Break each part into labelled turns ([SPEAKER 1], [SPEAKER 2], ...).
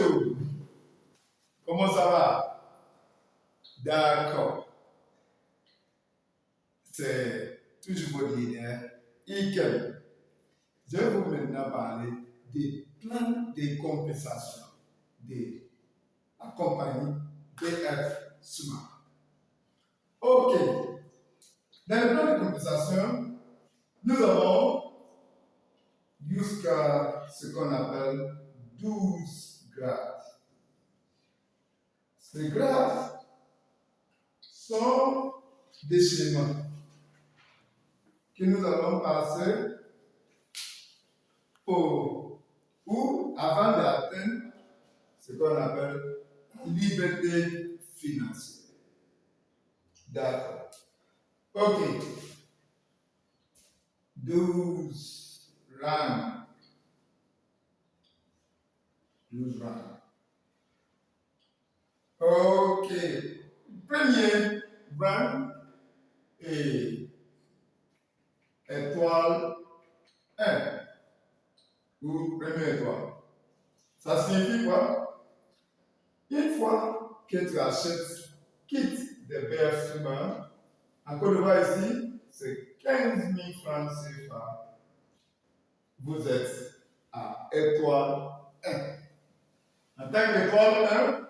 [SPEAKER 1] Bonjour. Comment ça va? D'accord. C'est toujours votre leader, Ikem. Je vais vous maintenant parler des plans de compensation de la compagnie BF Smart. OK. Dans le plan de compensation, nous avons jusqu'à ce qu'on appelle 12 grades. Ces grades sont des schémas que nous allons passer avant d'atteindre ce qu'on appelle liberté financière. D'accord. OK. 12 rangs. 12 rangs. OK. Premier rang est étoile 1. Ou première étoile. Ça signifie quoi? Une fois que tu achètes kit de BF Smart, en Côte d'Ivoire ici, c'est 15 000 francs CFA. Vous êtes à étoile 1. En tant qu'étoile 1,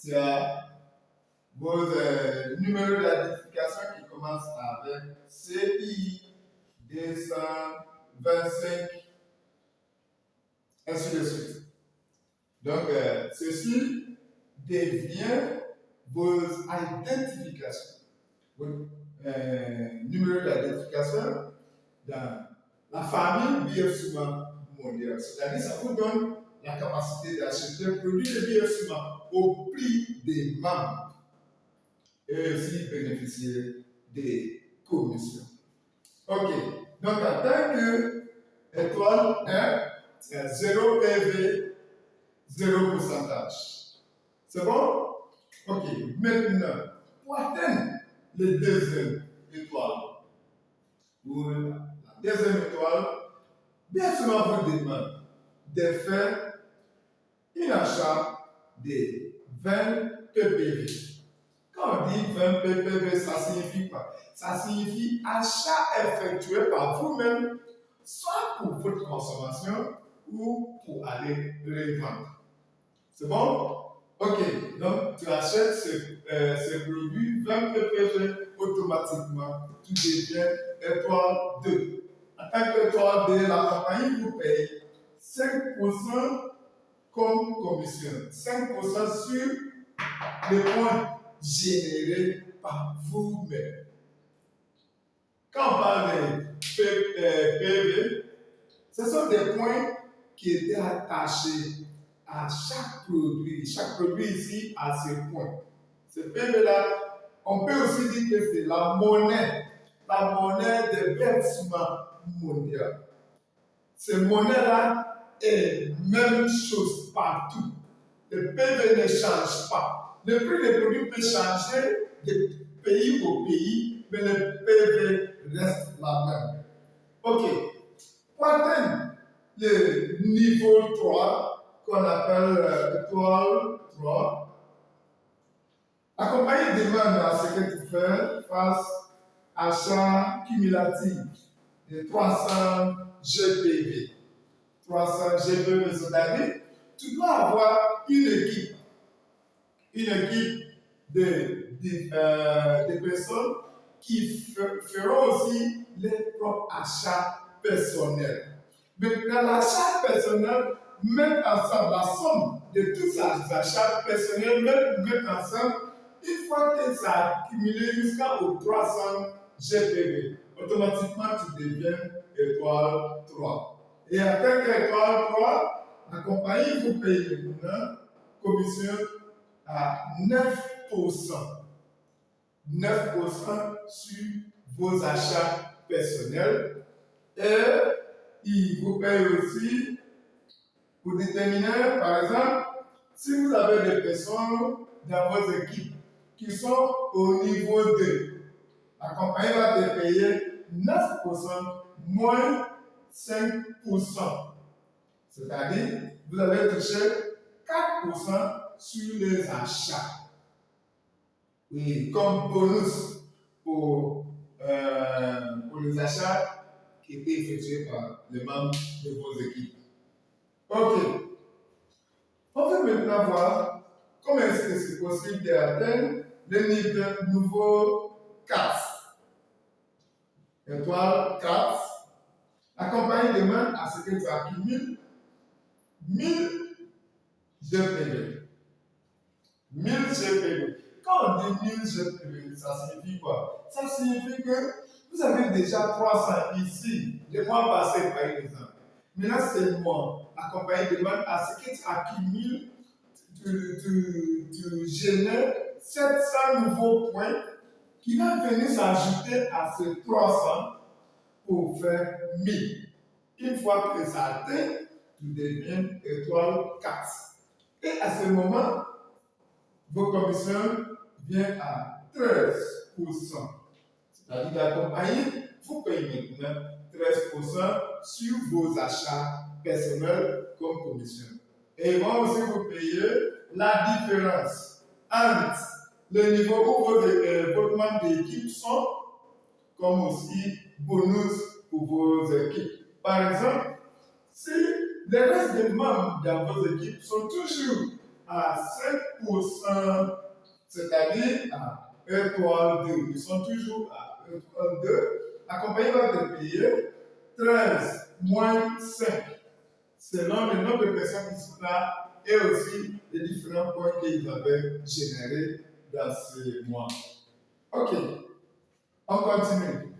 [SPEAKER 1] tu as vos numéros d'identification qui commencent avec CI 225, ainsi de suite. Donc, ceci devient vos identifications, vos numéros d'identification dans la famille BF Smart mondiale. C'est-à-dire, ça vous donne la capacité d'acheter un produit de BF Smart au prix des membres et aussi bénéficier des commissions. OK. Donc, en tant que étoile 1, c'est 0 PV, 0 pourcentage. C'est bon? OK. Maintenant, pour atteindre les deuxième étoile, ou la deuxième étoile, bien souvent vous demande de faire un achat de 20 ppv. Quand on dit 20 ppv, ça signifie quoi? Ça signifie achat effectué par vous-même, soit pour votre consommation ou pour aller revendre. C'est bon? OK. Donc, tu achètes ce produit 20 ppv, automatiquement, tu deviens étoile 2. En tant qu'étoile 2, la compagnie vous paye 5% comme commission. 5% sur les points générés par vous-même. Quand on parle de PV, ce sont des points qui étaient attachés à chaque produit. Chaque produit ici a ses points. Ce PV-là, on peut aussi dire que c'est la monnaie de BF Smart mondial. Cette monnaie-là est même chose partout. Le PV ne change pas. Le prix des produits peut changer de pays au pays, mais le PV reste la même. OK. Pour atteindre le niveau 3, qu'on appelle étoile 3, la compagnie demande à ce que tu fasses achat cumulatif de 300 GPV. 300 GPV, c'est-à-dire, tu dois avoir une équipe de personnes qui feront aussi leurs propres achats personnels. Mais dans l'achat personnel, mettre ensemble la somme de tous ces achats personnels, mettre ensemble, une fois que ça a accumulé jusqu'aux 300 GPV, automatiquement tu deviens étoile 3. Et en tant qu'étoile 3, la compagnie vous paye maintenant commission à 9%. 9% sur vos achats personnels. Et il vous paye aussi pour déterminer, par exemple, si vous avez des personnes dans vos équipes qui sont au niveau 2, la compagnie va te payer 9% moins 5%. C'est-à-dire, vous allez toucher 4% sur les achats. Et comme bonus pour les achats qui étaient effectués par les membres de vos équipes. Ok. On va maintenant voir comment est-ce que c'est possible d'atteindre le niveau 4. Étoile 4. La compagnie demande à ce que tu accumules 1000 GPV. 1000 GPV. Quand on dit 1000 GPV, ça signifie quoi? Ça signifie que vous avez déjà 300 ici. Le mois passé, par exemple. Maintenant, c'est moi. La compagnie demande à ce que tu accumules, tu génères 700 nouveaux points qui vont venir s'ajouter à ces 300 pour faire 1000. Une fois que ça atteint, tu deviens étoile 4. Et à ce moment, vos commissions viennent à 13%. C'est-à-dire que la compagnie vous paye maintenant 13% sur vos achats personnels comme commission. Et ils vont aussi vous payer la différence entre le niveau où vos membres d'équipe sont, comme aussi bonus pour vos équipes. Par exemple, si les restes des membres dans vos équipes sont toujours à 5%, c'est-à-dire à étoile 2, ils sont toujours à étoile 2, la compagnie va te payer 13 moins 5, selon le nombre de personnes qui sont là et aussi les différents points qu'ils avaient générés dans ce mois. Ok, on continue.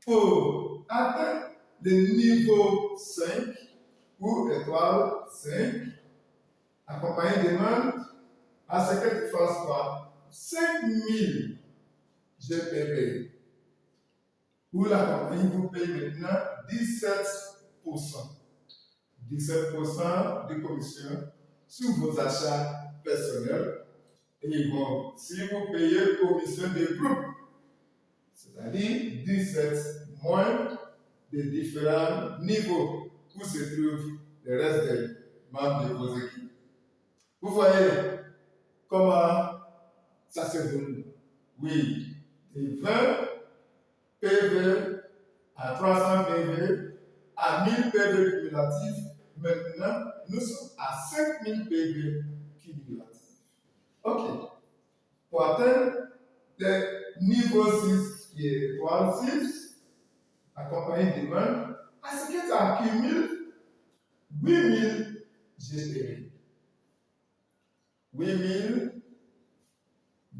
[SPEAKER 1] Pour atteindre le niveau 5 ou étoile 5, la compagnie demande à ce que tu fasses quoi? 5000 GPV. Où la compagnie vous paye maintenant 17%. 17% de commission sur vos achats personnels. Et ils vont, si vous payez commission de groupe, c'est-à-dire 17 moins des différents niveaux où se trouvent le reste des membres de vos équipes. Vous voyez comment ça s'évolue. Oui, de 20 PV à 300 PV à 1000 PV cumulatifs. Maintenant, nous sommes à 5000 PV cumulatifs. Ok. Pour atteindre le niveau 6, qui est étoile 6, la compagnie demande à ce que tu accumules 8000 GPV. 8000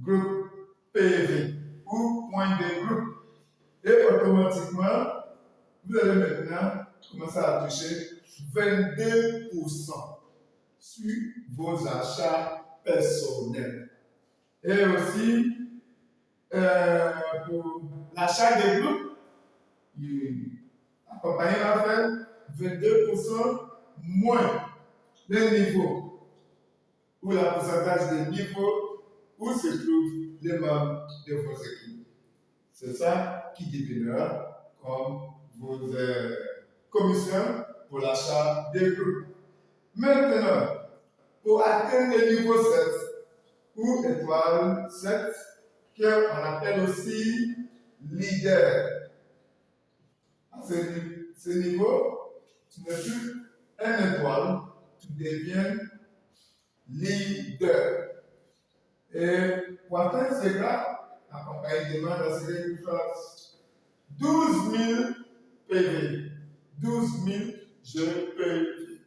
[SPEAKER 1] groupes PV ou points de groupe. Et automatiquement, vous allez maintenant commencer à toucher 22% sur vos achats personnels. Et aussi, pour l'achat des groupes, la compagnie va faire 22% moins le niveau ou la pourcentage des niveaux où se trouvent les membres de vos équipes. C'est ça qui deviendra comme vos commissions pour l'achat des groupes. Maintenant, pour atteindre le niveau 7 ou étoile 7, qu'on appelle aussi leader, à ce niveau, tu n'es plus un étoile, tu deviens leader. Et pour atteindre ce grade, la compagnie demande à ce que tu fasses 12 000 PV. 12 000 GPV.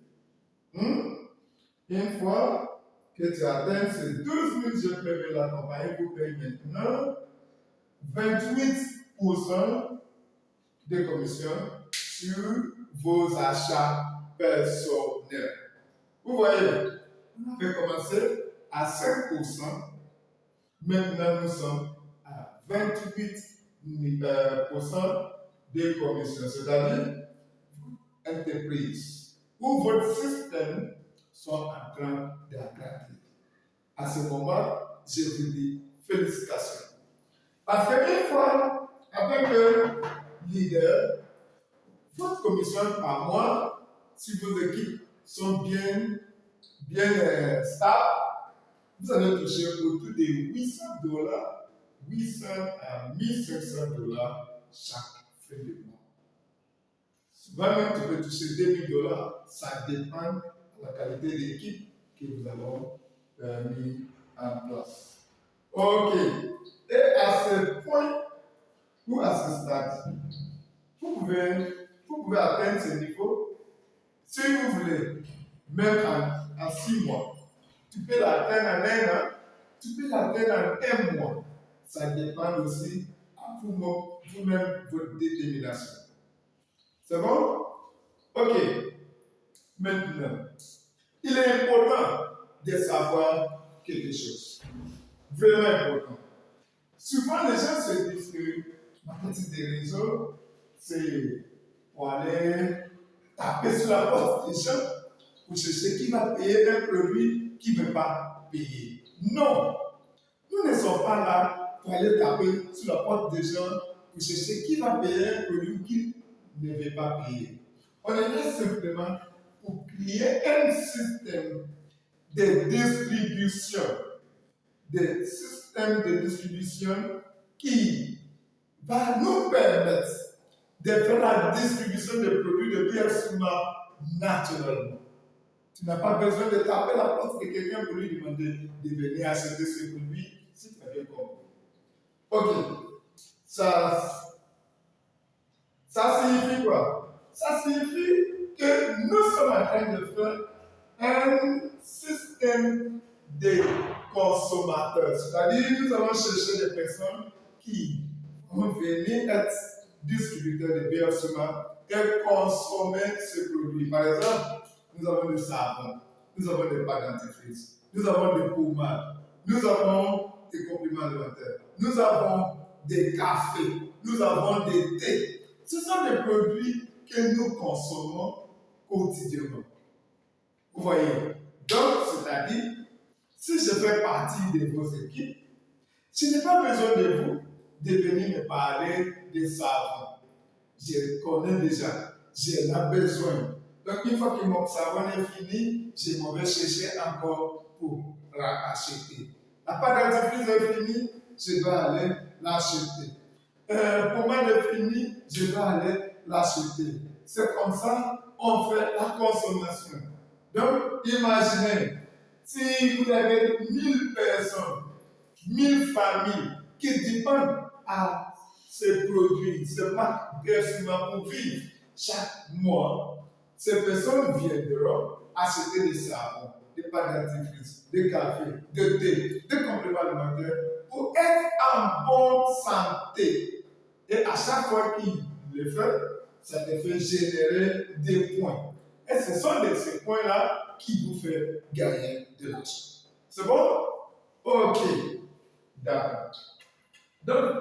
[SPEAKER 1] Une fois que tu atteins ces 12 000 GPV, la compagnie vous paye maintenant 28% de commission sur vos achats personnels. Vous voyez, on avait commencé à 5%. Maintenant, nous sommes à 28% de commission, c'est-à-dire entreprise, où votre système sont en train d'agrandir. À ce moment, je vous dis félicitations. Parce qu'une fois, avec le leader, votre commission par mois, si vos équipes sont bien bien stable, vous allez toucher autour de $800, 800 à $1,500 chaque fin de mois. Souvent même, tu peux toucher $2,000, ça dépend de la qualité d'équipe que vous avez mis en place. Ok. Et à ce point, ou à ce stade, vous pouvez atteindre ce niveau si vous voulez, même en 6 mois. Tu peux l'atteindre en 1 an, tu peux l'atteindre en 1 mois. Ça dépend aussi à vous-même, votre détermination. C'est bon? Ok. Maintenant, il est important de savoir quelque chose. Vraiment important. Souvent, les gens se disent que ma petite dérision, c'est pour aller taper sur la porte des gens pour chercher qui va payer un produit qui ne veut pas payer. Non, nous ne sommes pas là pour aller taper sur la porte des gens pour chercher qui va payer un produit qui ne veut pas payer. On est là simplement pour créer un système de distribution, qui va nous permettre de faire la distribution des produits de Pierre Souma naturellement. Tu n'as pas besoin de taper la porte de quelqu'un pour lui demander de venir acheter ce produit, si tu as bien compris. Ok. Ça signifie quoi? Ça signifie que nous sommes en train de faire un système de consommateurs. C'est-à-dire, nous allons chercher des personnes qui vont venir être distributeurs de bière Souma et consommer ce produit. Par exemple, nous avons du savon, nous avons des pâtes dentifrice, nous avons des pommades, nous avons des compléments alimentaires, nous avons des cafés, nous avons des thés. Ce sont des produits que nous consommons quotidiennement. Vous voyez? Donc, c'est-à-dire, si je fais partie de vos équipes, je n'ai pas besoin de vous de venir me parler de savon. Je connais déjà, j'ai la besoin. Donc, une fois que mon savon est fini, je m'en vais chercher encore pour racheter. La pâte dentifrice est finie, je dois aller l'acheter. Pommade est finie, je dois aller l'acheter. C'est comme ça on fait la consommation. Donc, imaginez, si vous avez 1000 personnes, 1000 familles qui dépendent à ces produits, ces marques Bière pour vivre chaque mois, ces personnes viendront acheter des savons, des pâtes dentifrice, des cafés, des thés, des compléments alimentaires pour être en bonne santé. Et à chaque fois qu'ils le font, ça te fait générer des points. Et ce sont ces points-là qui vous font gagner de l'argent. C'est bon? Ok. D'accord. Donc,